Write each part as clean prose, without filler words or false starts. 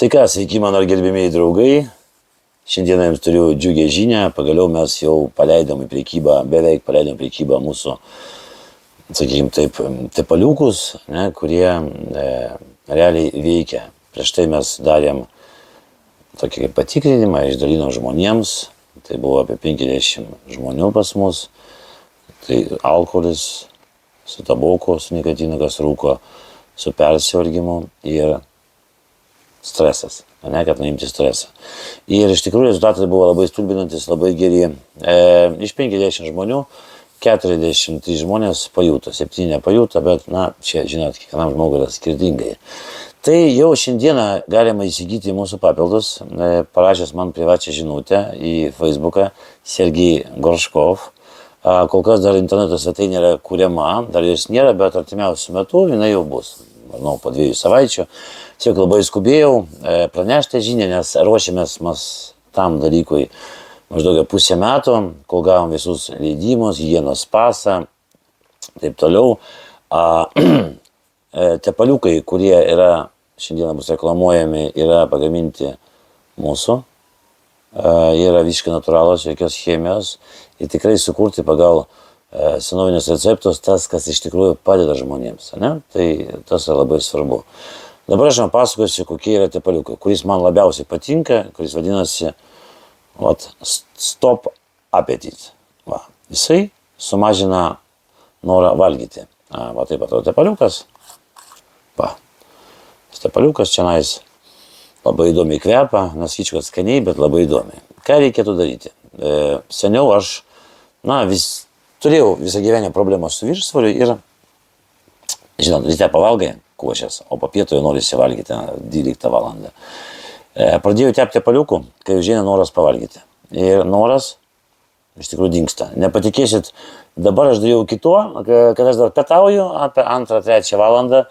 Tai ką, sveiki mano gerbėmiai draugai. Šiandieną jums turiu džiugę žinią. Pagaliau mes jau paleidom į priekybą, beveik paleidom į priekybą mūsų, sakykime taip, tepaliukus, kurie realiai veikia. Prieš tai mes darėm tokį patikrinimą, išdalinom žmonėms. Tai buvo apie 50 žmonių pas mus. Tai alkoholis, su tabaku, su nikotinu, kas rūko, su persivalgymu ir stresas, kad nuimti stresą. Ir iš tikrųjų rezultatai buvo labai stulbinantis, labai geri. Iš 50 žmonių 43 žmonės pajuto, 7 nepajuto, bet, čia, žinot, kiekvienam žmogui yra skirtingai. Tai jau šiandieną galima įsigyti mūsų papildus, parašęs man privačią žinutę į Facebooką Sergej Gorškov. Kol kas dar interneto svetainė yra kuriama, dar jos nėra, bet artimiausiu metu jinai jau bus. Manau, po 2 savaičių. Tiesiog labai skubėjau pranešti žinią, nes ruošiamės mes tam dalykui maždaug pusę metų, kol gavom visus leidimus, higienos pasą, taip toliau. Tepaliukai, kurie yra, šiandieną bus reklamuojami, yra pagaminti mūsų. Yra visiškai natūralūs, jokios chemijos ir tikrai sukurti pagal senovinius receptus tas, kas iš tikrųjų padeda žmonėms. Tai tas yra labai svarbu. Dabar aš jums pasakosiu, kokie yra tepaliukai, kuris man labiausiai patinka, kuris vadinasi Stop Appetite. Jisai sumažina norą valgyti. Taip atrodo tepaliukas. Tepaliukas čia labai įdomiai kvepia, nesakyčiau, kad skaniai, bet labai įdomiai. Ką reikėtų daryti? Seniau aš, turėjau visą gyvenimą problemą su viršsvoriu ir, žinot, ryte pavalgai košės, o po pietų jau norisi valgyti 12 valandą. Pradėjau tepti tepaliukų, kai užeina noras pavalgyti. Ir noras iš tikrųjų dingsta. Nepatikėsit, dabar aš dariau kito, kad aš dar pietauju apie 2-3 valandą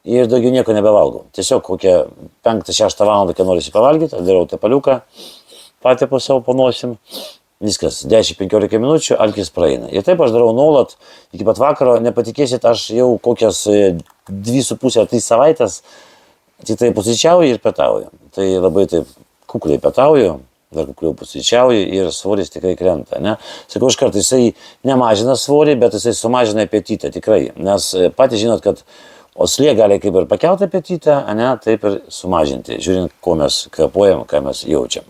ir daugiau nieko nebevalgau. Tiesiog kokią 5-6 valandą, kai norisi pavalgyti, aš darau tepaliuką, patepu savo po nosim. Viskas, 10-15 minučių, alkis praeina. Ir taip aš darau nuolat, iki pat vakaro, nepatikėsit, aš jau kokias 2,5-3 savaitės tik tai pusryčiauju ir pietauju. Tai labai taip kukliai pietauju, dar kukliau pusryčiauju ir svoris tikrai krenta. Sakau, iš karto jisai nemažina svorį, bet jisai sumažina apetitą tikrai. Nes patys žinot, kad oslė gali kaip ir pakelti apetitą, taip ir sumažinti, žiūrint, ko mes kvėpuojam, ką mes jaučiam.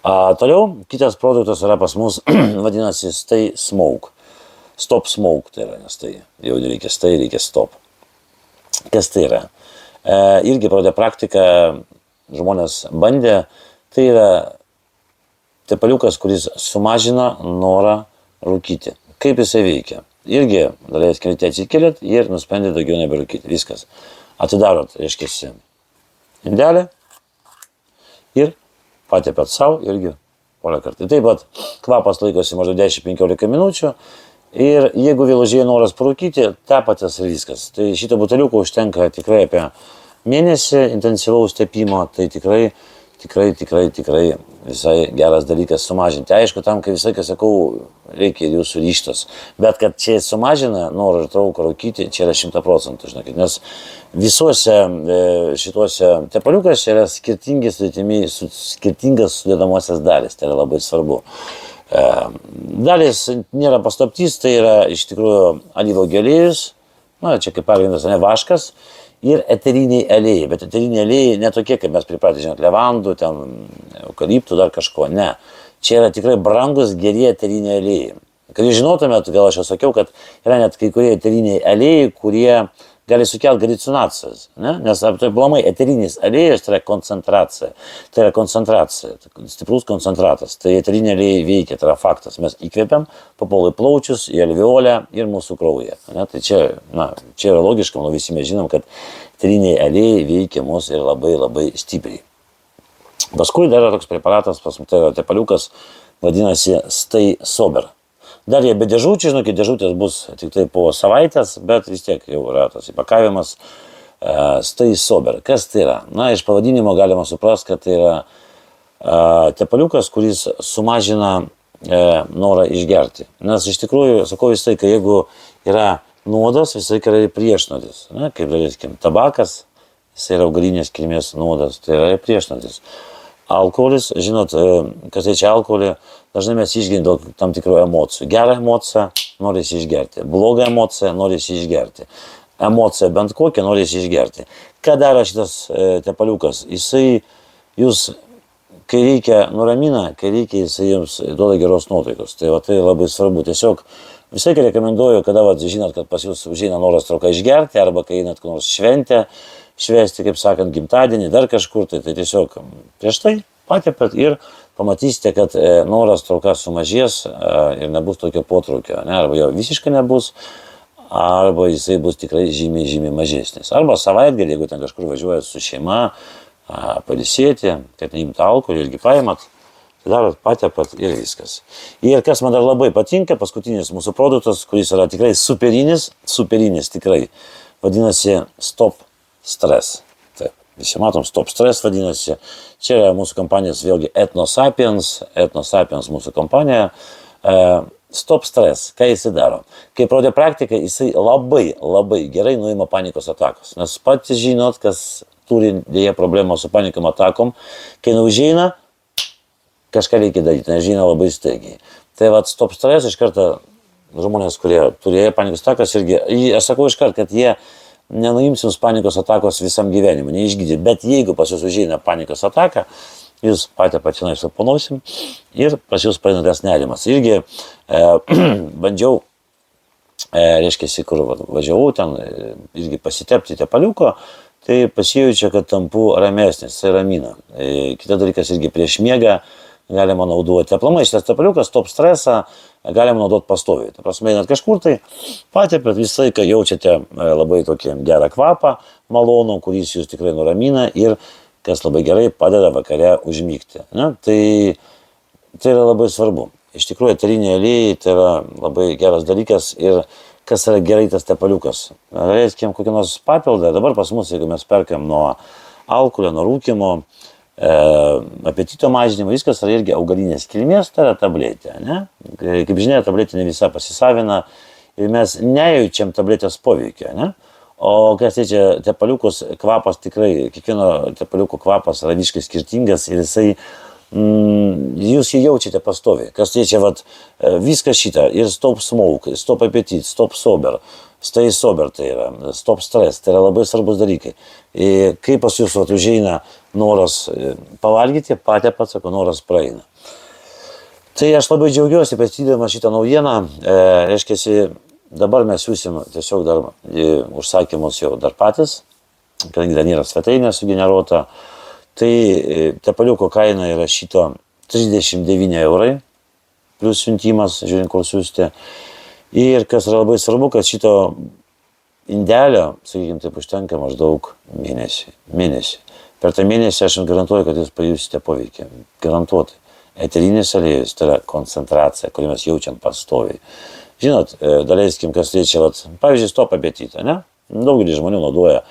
Toliau, kitas produktas yra pas mus, vadinasi Stay Smoke. Stop Smoke tai yra, nes tai jau reikia stay, reikia stop. Kas tai yra? Irgi pradė praktiką, žmonės bandė, tai yra tepaliukas, kuris sumažina norą rūkyti. Kaip jisai veikia? Irgi, galėjot ryte atsikėlėt ir nusprendė daugiau neberūkyti. Viskas. Atidarot, reiškiasi, indelę ir patepėt savo irgi porą kartų. Taip pat kvapas laikosi maždaug 10-15 minučių ir jeigu vėl užėjo noras parūkyti, tepatės ir viskas. Tai šito buteliuko užtenka tikrai apie mėnesį intensyvaus tepimo, tai tikrai visai geras dalykas sumažinti. Aišku, tam, kai visai, kai sakau, reikia jūsų ryžtas. Bet kad čia sumažina norą ir trauką rūkyti, čia yra 100%, žinokit. Nes visuose šituose tepaliukuose yra skirtingas sudedamosios dalis. Tai yra labai svarbu. Dalis nėra paslaptis, tai yra iš tikrųjų alyvuogių aliejus, čia kaip pagrindas, vaškas. Ir eteriniai aliejai, bet eteriniai aliejai ne tokie, kaip mes pripratę, žinot, levandų, ten, eukaliptų, dar kažko, ne. Čia yra tikrai brangus, geri eteriniai aliejai. Kad jūs žinotumėt, gal aš jau sakiau, kad yra net kai kurie eteriniai aliejai, kurie gali sukelti haliucinacijas, nes aplamai eterinis aliejus tai yra koncentracija, stiprus koncentratas, tai eteriniai aliejai veikia, tai yra faktas, mes įkvepiam, papuola į plaučius, į alveolę ir mūsų kraujyje, tai čia yra logiška, manau visi mes žinom, kad eteriniai aliejai veikia mus ir labai labai stipriai. Paskui dar yra toks preparatas, tai yra tepaliukas, vadinasi Stay Sober. Dar jie be dėžučių, žinokit, dėžutės bus tik tai po savaitės, bet vis tiek jau yra tas įpakavimas Stay Sober. Kas tai yra? Iš pavadinimo galima suprasti, kad tai yra tepaliukas, kuris sumažina norą išgerti. Nes iš tikrųjų, sakau visai, kad jeigu yra nuodas, visai yra ir priešnuodis. Kaip, daleiskim, tabakas, jis yra augalinės kilmės nuodas, tai yra priešnuodis. Alkoholis, žinot, kas liečia alkoholį, dažnai mes išgeriam dėl tam tikrų emocijų. Gerą emociją norisi išgerti, blogą emociją norisi išgerti, emociją bent kokią norisi išgerti. Ką daro šitas tepaliukas? Jisai jūs, kai reikia, nuramina, kai reikia, jisai jums duoda geros nuotaikos. Tai labai svarbu. Tiesiog visai rekomenduoju, kada žinot, kad pas jūs užeina noras trauka išgerti, arba kai einat kur nors šventę, švęsti, kaip sakant, gimtadienį, dar kažkur, tai tiesiog prieš tai patepėt ir pamatysite, kad noras trauka sumažės ir nebus tokio potraukio, ne? Arba jo visiškai nebus, arba jisai bus tikrai žymiai mažesnis. Arba savaitgalį, jeigu ten kažkur važiuojat su šeima, pailsėti, kad neimtų alkoholį irgi paimat, tai darot, patepat ir viskas. Ir kas man dar labai patinka, paskutinis mūsų produktas, kuris yra tikrai superinis tikrai, vadinasi Stop Stress. Taip, visi matom, Stop Stress vadinasi. Čia yra mūsų kompanijos vėlgi Ethnosapiens mūsų kompanija. Stop Stress, ką jisai daro? Kaip rodė praktika, jisai labai gerai nuima panikos atakos. Nes patys žinot, kas turi dėja problemą su panikom atakom, kai neužeina, kažką reikia daryti, nežina labai staigiai. Tai Stop Stress iš karto žmonės, kurie turėjo panikos atakas, irgi, aš sakau iš karto, kad jie nenuims jums panikos atakos visam gyvenimui, neišgydyti, bet jeigu pas jūs užeina panikos ataka, jūs patį pačianai suponosim ir pas jūs praeina tas nerimas. Irgi bandžiau, reiškia, kur važiavau ten, irgi pasitepti tepaliuko, tai pasijaučia, kad tampu ramesnis, tai ramina. Kitas dalykas irgi prieš miegą galima naudoti. Aplamai šitas tepaliukas Stop Stressą galima naudoti pastoviai. Ta prasme, einat kažkur tai patepėt, visą laiką jaučiate labai tokį gerą kvapą, malonų, kuris jūs tikrai nuramina ir, kas labai gerai, padeda vakare užmygti. Ne? Tai yra labai svarbu. Iš tikrųjų, eteriniai aliejai tai yra labai geras dalykas ir kas yra gerai tas tepaliukas. Leiskim kokį nors papildą, dabar pas mus, jeigu mes perkam nuo alkoholio, nuo rūkymo, apetito mažinimo, viskas yra irgi augalinės kilmės, tai yra tabletė. Ne? Kaip žinia, tabletė ne visa pasisavina ir mes nejaučiam tabletės poveikio. Ne? O kas liečia tepaliukus, kvapas tikrai, kiekvieno tepaliuko kvapas yra visiškai skirtingas ir jisai, jūs jį jaučiate pastoviai. Kas liečia viską šitą, ir Stop Smoke, Stop Appetit, Stop Sober, Stay Sober, tai yra Stop Stress, tai yra labai svarbus dalykai. Ir kai pas jūs užeina noras pavalgyti, patepat, sako, noras praeina. Tai aš labai džiaugiuosi, pristatydama šitą naujieną, reiškia, dabar mes siūsim tiesiog dar užsakymus jau dar patys, kadangi dar nėra svetainė sugeneruota. Tai tepaliuko kaina yra šito 39 eurai, plus siuntimas, žiūrint, kur siūsti. Ir kas yra labai svarbu, kad šito indelio, sakykime, taip užtenka maždaug mėnesį. Per tą mėnesį aš jums garantuoju, kad jūs pajusite poveikį. Garantuotai. Eterinis aliejus, tai yra koncentracija, kurį mes jaučiam pastoviai. Žinot, daleiskim, kas liečia, pavyzdžiui, Stop Apetitą, ne? Daugelis žmonių naudoja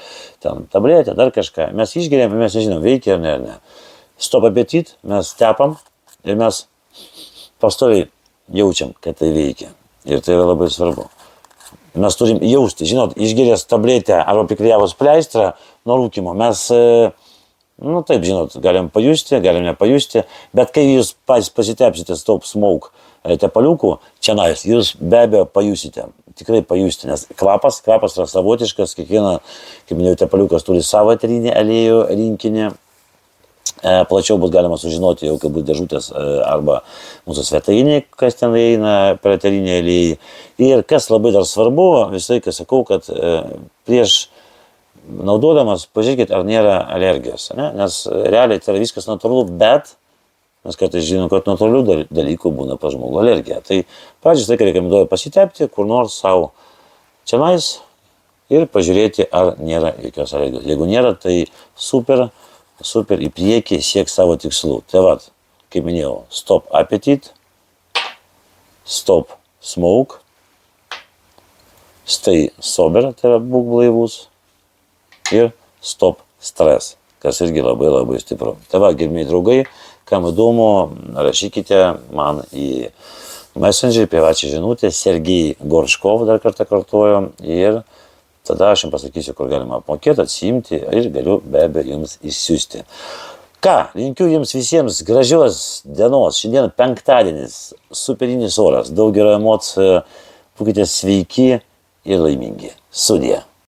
ten tabletę, dar kažką. Mes išgeriam, mes nežinom, veikia ar ne. Stop Appetit, mes tepam ir mes pastoviai jaučiam, kad tai veikia. Ir tai yra labai svarbu. Mes turim jausti, žinot, išgeręs tabletę arba priklijavus pleistrą nuo rūkymo, mes, taip, žinot, galim pajusti, galim nepajusti, bet kai jūs pasitepsite Stop Smoke tepaliukų, čianais, jūs be abejo pajusite, tikrai pajusite, nes kvapas yra savotiškas, kiekviena, kaip minėjau, tepaliukas turi savo eterinį aliejų rinkinį. Plačiau bus galima sužinoti, jau kai bus dėžutės arba mūsų svetainė, kas ten eina per eterinį aliejį. Ir kas labai dar svarbu, visai, kai sakau, kad prieš naudodamas, pažiūrėkit, ar nėra alergijos, ne? Nes realiai tai yra viskas natūralu, bet mes kartais žinom, kad natūralių dalykų būna pas žmogų alergija. Tai pradžiai tai rekomenduoju pasitepti kur nors savo čianais ir pažiūrėti, ar nėra jokios alergijos. Jeigu nėra, tai super į priekį siek savo tikslų. Tai kaip minėjau, Stop Appetit, Stop Smoke, Stay Sober, tai yra būk blaivus, ir Stop Stress, kas irgi labai stipru. Tai gerbėjai draugai, kam įdomu, rašykite man į Messenger, privačią žinutę, Sergej Gorškov, dar kartą kartuoju, ir tada aš jums pasakysiu, kur galima apmokėti, atsiimti ir galiu be abejo jums išsiųsti. Ką, linkiu jums visiems gražios dienos. Šiandien penktadienis, superinis oras, daug gerų emocijų, būkite sveiki ir laimingi. Sudie.